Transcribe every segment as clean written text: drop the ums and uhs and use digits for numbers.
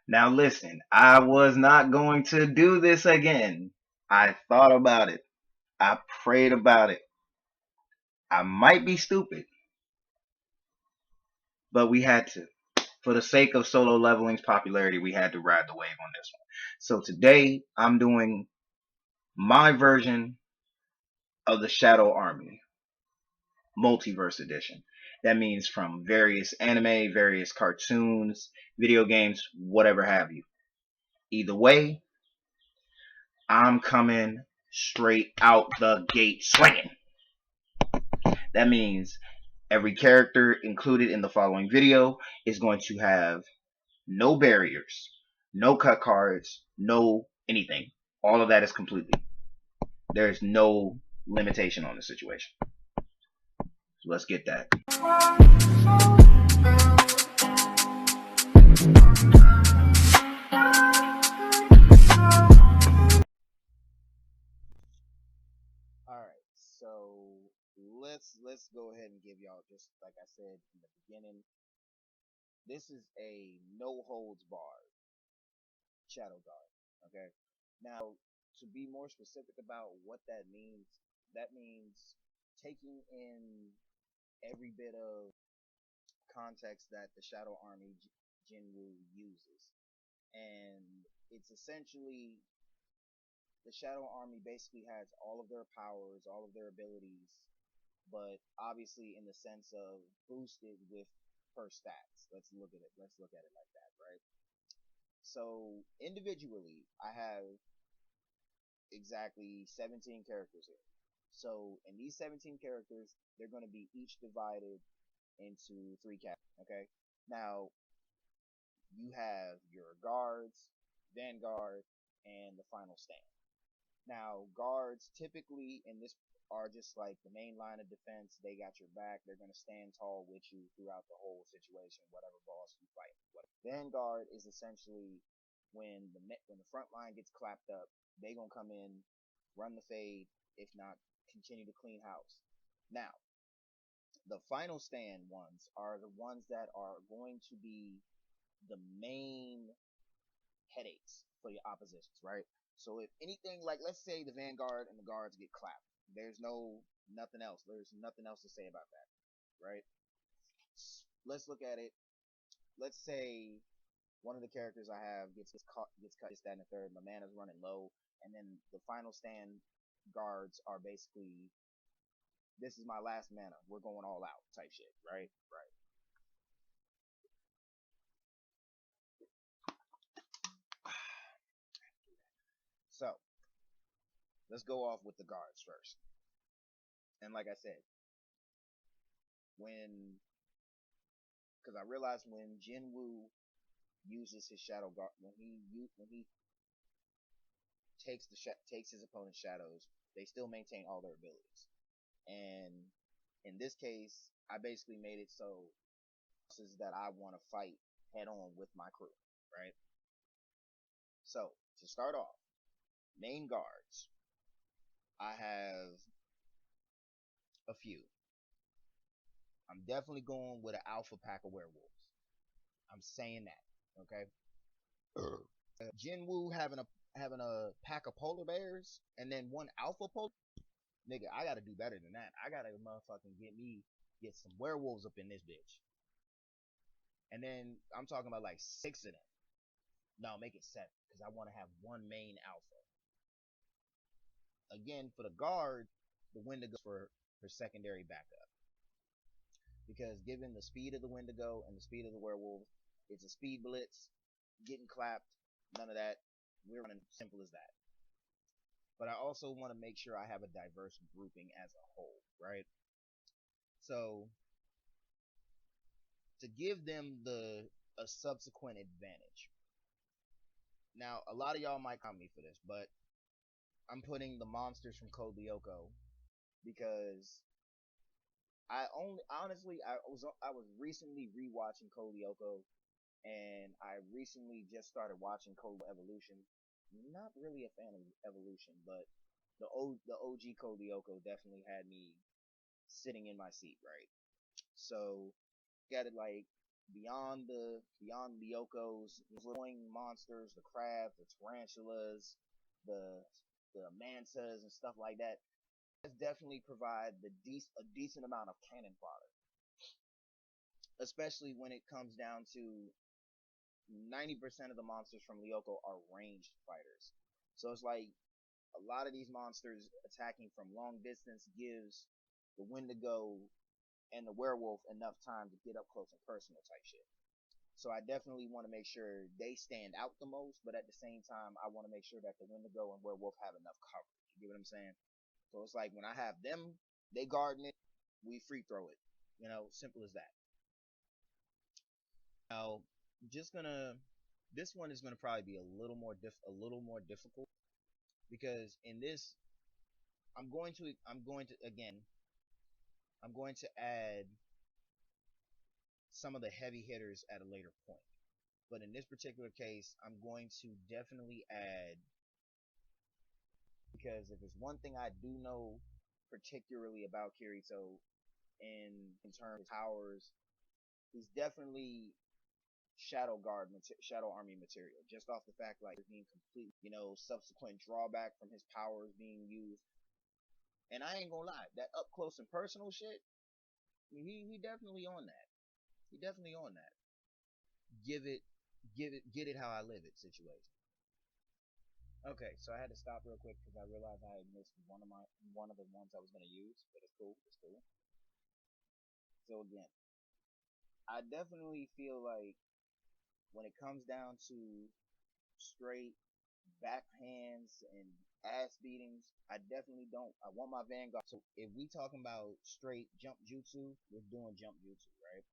Now listen, I was not going to do this again. I thought about it. I prayed about it. I might be stupid, but we had to. For the sake of solo leveling's popularity, we had to ride the wave on this one. So today I'm doing my version of the Shadow Army Multiverse Edition. That means from various anime, various cartoons, video games, whatever have you. Either way, I'm coming straight out the gate swinging. That means every character included in the following video is going to have no barriers, no cut cards, no anything. All of that is completely. There's no limitation on the situation. So let's get that. Alright, so let's go ahead and give y'all, just like I said in the beginning, this is a no holds barred shadow guard. Okay. Now, to be more specific about what that means taking in every bit of context that the Shadow Army Jinwoo uses. And it's essentially the Shadow Army basically has all of their powers, all of their abilities, but obviously in the sense of boosted with per stats. Let's look at it like that, right? So individually, I have exactly 17 characters here. So in these 17 characters, they're going to be each divided into three categories. Okay. Now you have your guards, vanguard, and the final stand. Now guards typically in this are just like the main line of defense. They got your back. They're going to stand tall with you throughout the whole situation, whatever boss you fight. Vanguard is essentially when the front line gets clapped up, they gonna come in, run the fade, if not continue to clean house. Now, the final stand ones are the ones that are going to be the main headaches for your oppositions, right? So if anything, like let's say the Vanguard and the guards get clapped, there's nothing else. There's nothing else to say about that, right? Let's look at it. Let's say one of the characters I have gets cut, this, that, and the third. My mana's running low, and then the final stand guards are basically, this is my last mana. We're going all out type shit, right? Right. So let's go off with the guards first. And like I said, when because I realized when Jinwoo uses his shadow guard, when he takes his opponent's shadows, they still maintain all their abilities. And in this case, I basically made it so that I want to fight head on with my crew, right? So to start off, main guards, I have a few. I'm definitely going with an alpha pack of werewolves. I'm saying that, okay? Jinwoo having a pack of polar bears and then one alpha polar. Nigga, I gotta do better than that. I gotta motherfucking get some werewolves up in this bitch. And then I'm talking about like six of them. No, make it seven because I want to have one main alpha. Again, for the guard, the Wendigo for secondary backup. Because given the speed of the Wendigo and the speed of the werewolf, it's a speed blitz, getting clapped, none of that. We're running simple as that. But I also want to make sure I have a diverse grouping as a whole, right? So to give them a subsequent advantage. Now, a lot of y'all might come me for this, but I'm putting the monsters from Code Lyoko because I was recently rewatching Code Lyoko, and I recently just started watching Code Evolution. Not really a fan of Evolution, but the OG Code Lyoko definitely had me sitting in my seat, right? So got it like beyond Lyoko's annoying monsters, the crabs, the tarantulas, the the mantas and stuff like that, that's definitely provide a decent amount of cannon fodder, especially when it comes down to 90% of the monsters from Lyoko are ranged fighters. So it's like a lot of these monsters attacking from long distance gives the Wendigo and the werewolf enough time to get up close and personal type shit. So I definitely want to make sure they stand out the most, but at the same time, I want to make sure that the Wendigo and werewolf have enough coverage. You get what I'm saying? So it's like when I have them, they guarding it, we free throw it. You know, simple as that. Now, just gonna this one is gonna probably be a little more difficult because in this I'm going to again I'm going to add some of the heavy hitters at a later point. But in this particular case, I'm going to definitely add, because if there's one thing I do know particularly about Kirito in terms of powers, he's definitely Shadow Army material. Just off the fact like being complete, subsequent drawback from his powers being used. And I ain't gonna lie, that up close and personal shit, he definitely on that. He definitely on that. Give it, get it how I live it situation. Okay, so I had to stop real quick because I realized I had missed one of the ones I was gonna use, but it's cool. It's cool. So again, I definitely feel like when it comes down to straight backhands and ass beatings, I definitely don't. I want my Vanguard. So if we talking about straight jump jutsu, we're doing jump jutsu, right?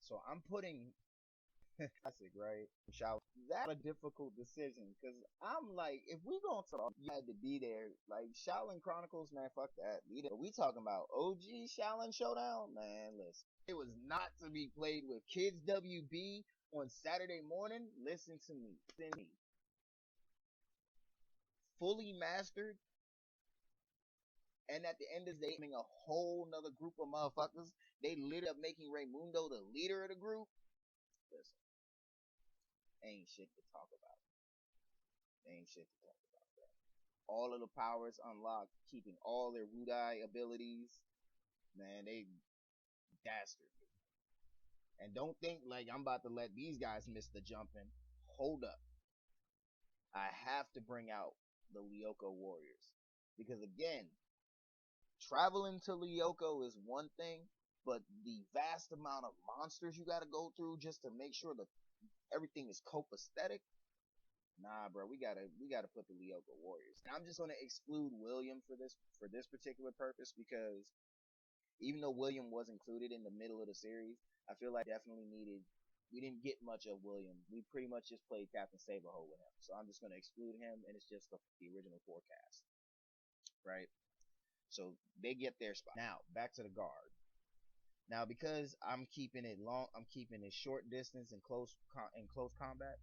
So I'm putting classic, right? That's a difficult decision because I'm like, if we gonna talk, you had to be there. Like Shaolin Chronicles, man, fuck that. But we talking about OG Shaolin Showdown, man. Listen, it was not to be played with. Kids WB on Saturday morning. Listen to me. Fully mastered, and at the end of the day, a whole nother group of motherfuckers. They lit up making Raymundo the leader of the group. Listen, ain't shit to talk about. Ain't shit to talk about. All of the powers unlocked, keeping all their Wudai abilities. Man, they dastardly. And don't think like I'm about to let these guys miss the jumping. Hold up. I have to bring out the Lyoko Warriors. Because again, traveling to Lyoko is one thing, but the vast amount of monsters you gotta go through just to make sure that everything is copacetic. Nah, bro, we gotta put the Lyoko Warriors. And I'm just gonna exclude William for this particular purpose because even though William was included in the middle of the series, I feel like definitely needed. We didn't get much of William. We pretty much just played Captain Saberho with him. So I'm just gonna exclude him, and it's just the original forecast, right? So they get their spot. Now back to the guard. Now because I'm keeping it short distance and close combat.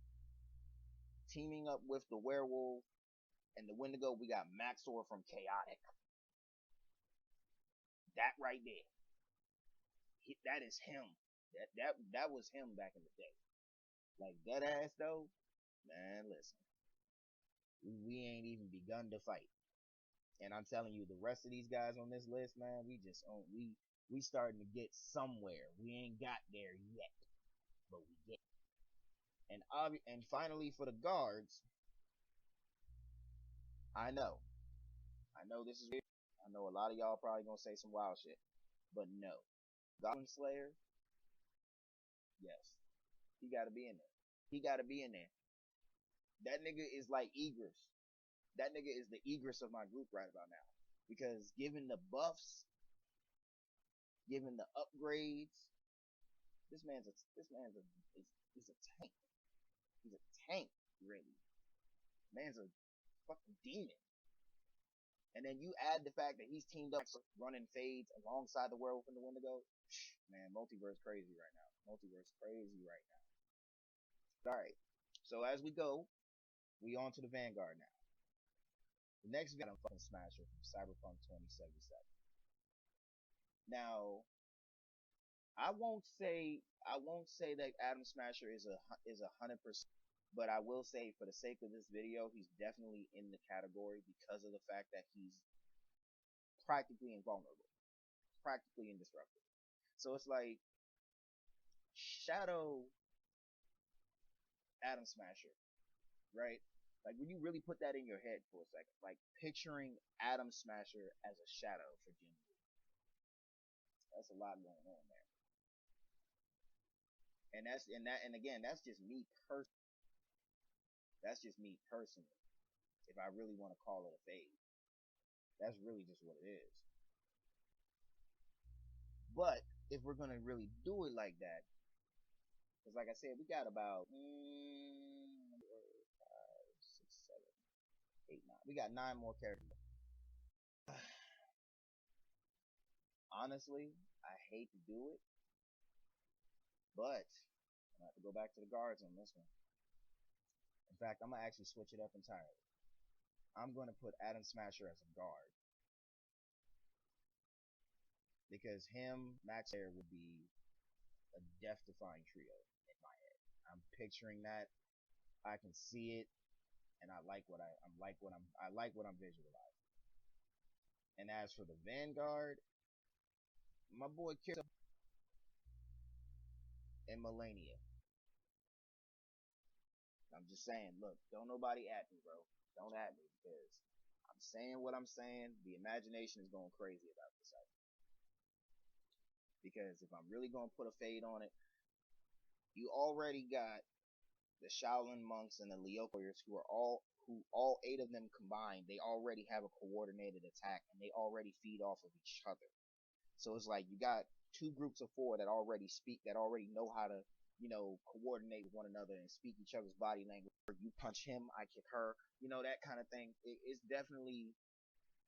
Teaming up with the werewolf and the Wendigo, we got Maxor from Chaotic. That right there. That is him. That was him back in the day. Like that ass though, man. Listen, we ain't even begun to fight, and I'm telling you, the rest of these guys on this list, man, we starting to get somewhere. We ain't got there yet, but we get. And finally for the guards, I know, this is weird. I know a lot of y'all probably gonna say some wild shit, but no, Goblin Slayer, yes, he got to be in there. He got to be in there. That nigga is like Egress. That nigga is the Egress of my group right about now. Because given the buffs, given the upgrades, this man's a he's a tank. He's a tank, really. Man's a fucking demon. And then you add the fact that he's teamed up running fades alongside the werewolf and the Wendigo. Man, Multiverse crazy right now. Multiverse crazy right now. Alright. So as we go, we on to the Vanguard now. The next Venom fucking smasher from Cyberpunk 2077. Now, I won't say that Adam Smasher is 100%, but I will say for the sake of this video, he's definitely in the category because of the fact that he's practically invulnerable, practically indestructible. So it's like Shadow Adam Smasher, right? Like when you really put that in your head for a second, like picturing Adam Smasher as a shadow for Jim Lee, that's a lot going on there. And again, that's just me personally. That's just me personally. If I really want to call it a fade, that's really just what it is. But if we're gonna really do it like that, because like I said, we got about 5, 6, 7, 8, 9. We got 9 more characters. Honestly, I hate to do it, but I'm gonna have to go back to the guards on this one. In fact, I'm gonna actually switch it up entirely. I'm gonna put Adam Smasher as a guard because him, Max Air would be a death-defying trio in my head. I'm picturing that. I can see it, and I like what I'm visualizing. And as for the Vanguard, my boy Kirito and Melania. I'm just saying, look, don't nobody at me, bro. Don't at me because I'm saying what I'm saying. The imagination is going crazy about this idea. Because if I'm really gonna put a fade on it, you already got the Shaolin monks and the Liu warriors who all 8 of them combined, they already have a coordinated attack and they already feed off of each other. So it's like you got 2 groups of 4 that already know how to, coordinate with one another and speak each other's body language. You punch him, I kick her, that kind of thing. It's definitely,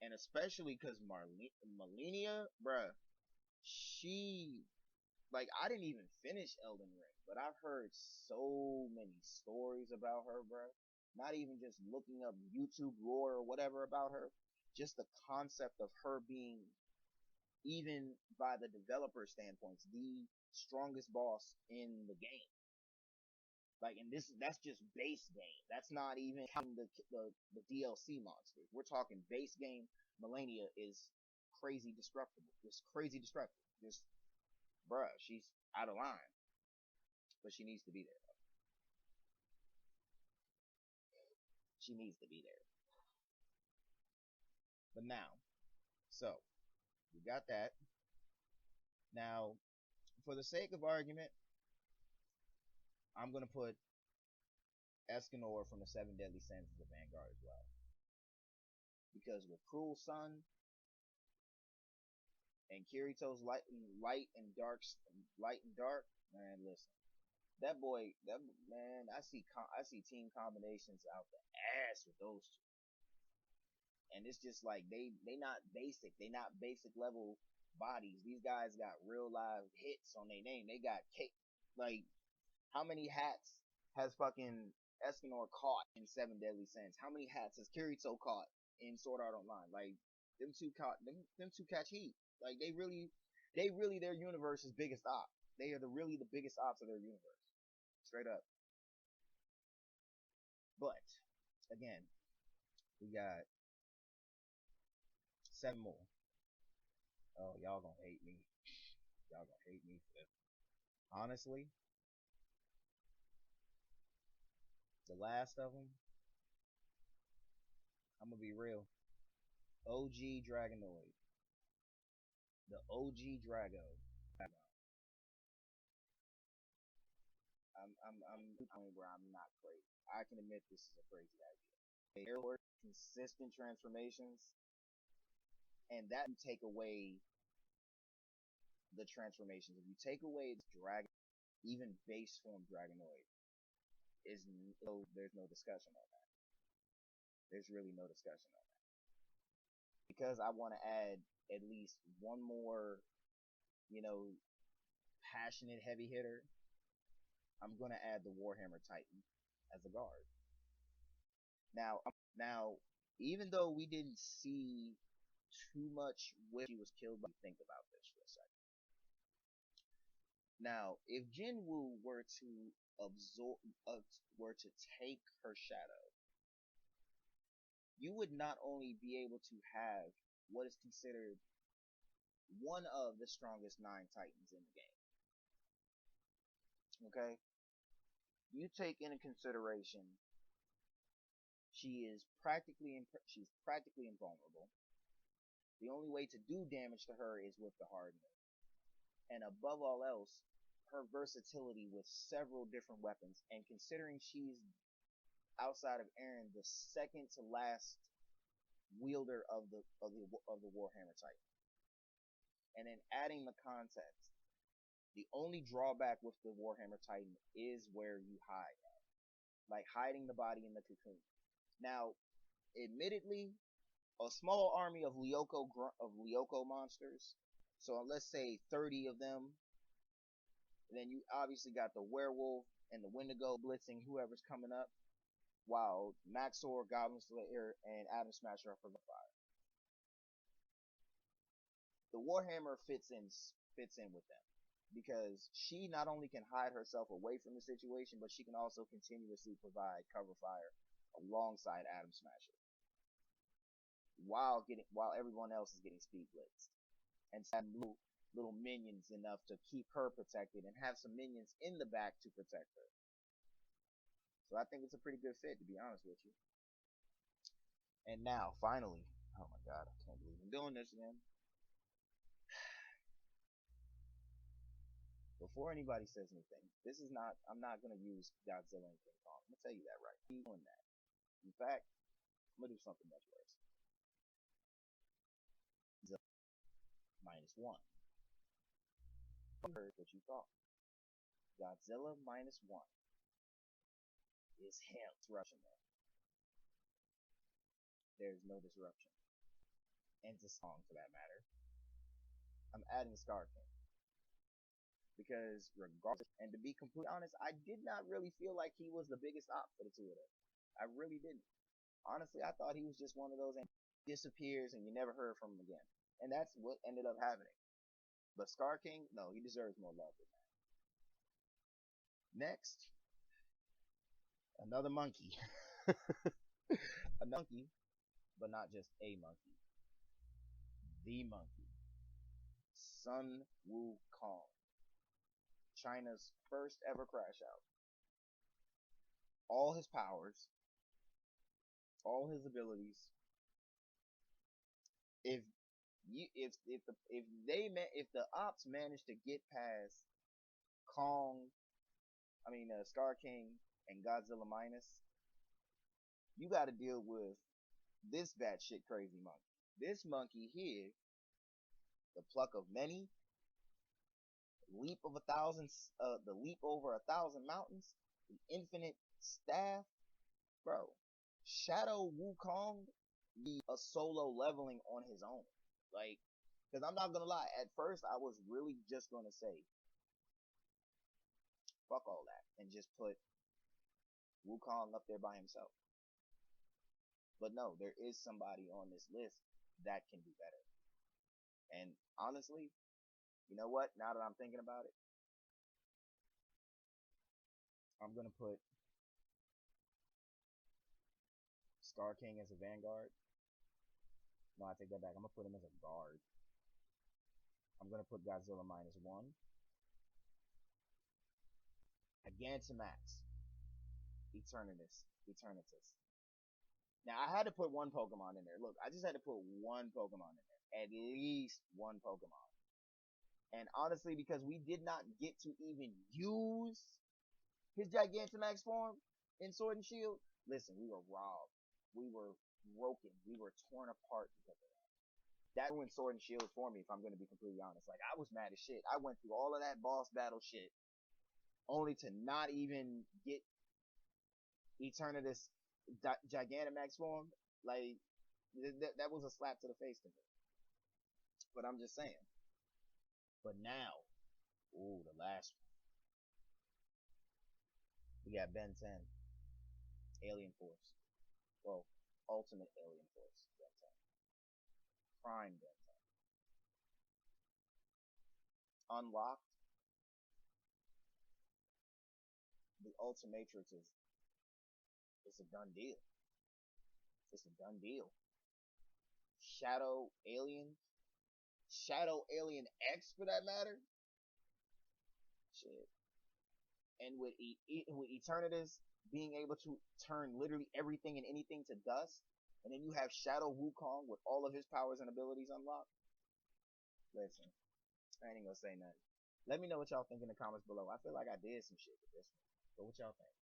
and especially because Melania, bruh, she, like, I didn't even finish Elden Ring, but I've heard so many stories about her, bruh. Not even just looking up YouTube lore or whatever about her, just the concept of her being, even by the developer standpoints, the strongest boss in the game. Like, and that's just base game. That's not even counting the DLC monsters. We're talking base game. Melania is crazy destructible. Just crazy destructible. Just, bruh, she's out of line, but she needs to be there. She needs to be there. But now, so we got that. Now, for the sake of argument, I'm gonna put Escanor from the Seven Deadly Sins as the Vanguard as well. Because with Cruel Sun and Kirito's light and dark, man, listen, that boy, that man, I see team combinations out the ass with those two, and it's just like they not basic, they not basic level bodies. These guys got real live hits on their name. They got cake. Like, how many hats has fucking Escanor caught in Seven Deadly Sins? How many hats has Kirito caught in Sword Art Online? Like, them two catch heat. Like, they really their universe's biggest op. They are really the biggest ops of their universe. Straight up. But again, we got 7 more. Oh, y'all gonna hate me. Y'all gonna hate me for this. Honestly, the last of them, I'm gonna be real. OG Dragonoid. The OG Drago. I'm where I'm not crazy. I can admit this is a crazy idea. There were consistent transformations, and that you take away the transformations. If you take away the dragon, even base form Dragonoid, there's no discussion on that. There's really no discussion on that. Because I want to add at least one more, you know, passionate heavy hitter, I'm going to add the Warhammer Titan as a guard. Now, even though we didn't see too much when she was killed, but think about this for a second. Now, if Jinwoo were to absorb, were to take her shadow, you would not only be able to have what is considered one of the strongest 9 Titans in the game. Okay? You take into consideration she's practically invulnerable. The only way to do damage to her is with the hardener. And above all else, her versatility with several different weapons. And considering she's, outside of Eren, the second to last wielder of the Warhammer Titan. And then adding the context, the only drawback with the Warhammer Titan is where you hide at. Like hiding the body in the cocoon. Now, admittedly, a small army of Lyoko monsters. So let's say 30 of them. And then you obviously got the werewolf and the Wendigo blitzing whoever's coming up, while Maxor, Goblin Slayer, and Atom Smasher are for the fire. The Warhammer fits in with them because she not only can hide herself away from the situation, but she can also continuously provide cover fire alongside Atom Smasher, while everyone else is getting speed blitzed, and have little minions enough to keep her protected, and have some minions in the back to protect her. So I think it's a pretty good fit, to be honest with you. And now, finally, oh my god, I can't believe I'm doing this again. Before anybody says anything, I'm not gonna use Godzilla and King Kong. I'm gonna tell you that right. I'm doing that. In fact, I'm gonna do something much worse. -1. Heard what you thought. Godzilla -1 is him disruption there. There's no disruption. And it's a song for that matter. I'm adding Scar King. Because regardless, and to be completely honest, I did not really feel like he was the biggest op for the two of them. I really didn't. Honestly, I thought he was just one of those and disappears and you never heard from him again. And that's what ended up happening. But Scar King, no, he deserves more love than that. Next, another monkey. A monkey, but not just a monkey. The monkey. Sun Wukong. China's first ever crash out. All his powers, all his abilities. If the ops managed to get past Scar King and Godzilla minus, you got to deal with this batshit crazy monkey. This monkey here, the pluck of many, the leap over 1,000 mountains, the infinite staff, bro. Shadow Wukong be a solo leveling on his own. Like, because I'm not gonna lie, at first I was really just gonna say, fuck all that, and just put Wukong up there by himself. But no, there is somebody on this list that can do better. And honestly, you know what? Now that I'm thinking about it, I'm gonna put Scar King as a vanguard. No, I take that back. I'm gonna put him as a guard. I'm gonna put Godzilla -1. Gigantamax. Eternatus. Now I had to put one Pokemon in there. Look, I just had to put one Pokemon in there. At least one Pokemon. And honestly, because we did not get to even use his Gigantamax form in Sword and Shield, listen, we were robbed. We were broken. We were torn apart because of that. That ruined Sword and Shield for me, if I'm going to be completely honest. Like, I was mad as shit. I went through all of that boss battle shit, only to not even get Eternatus Gigantamax form. Like, that was a slap to the face to me. But I'm just saying. But now, ooh, the last one. We got Ben 10. Alien Force. Well, Ultimate Alien Force. Ben 10. Prime Ben 10. Unlocked. the Ultimatrix is it's a done deal. It's a done deal. Shadow Alien, Shadow Alien X for that matter. Shit. And with Eternatus being able to turn literally everything and anything to dust, and then you have Shadow Wukong with all of his powers and abilities unlocked. Listen, I ain't gonna say nothing. Let me know what y'all think in the comments below. I feel like I did some shit with this one. But what y'all think?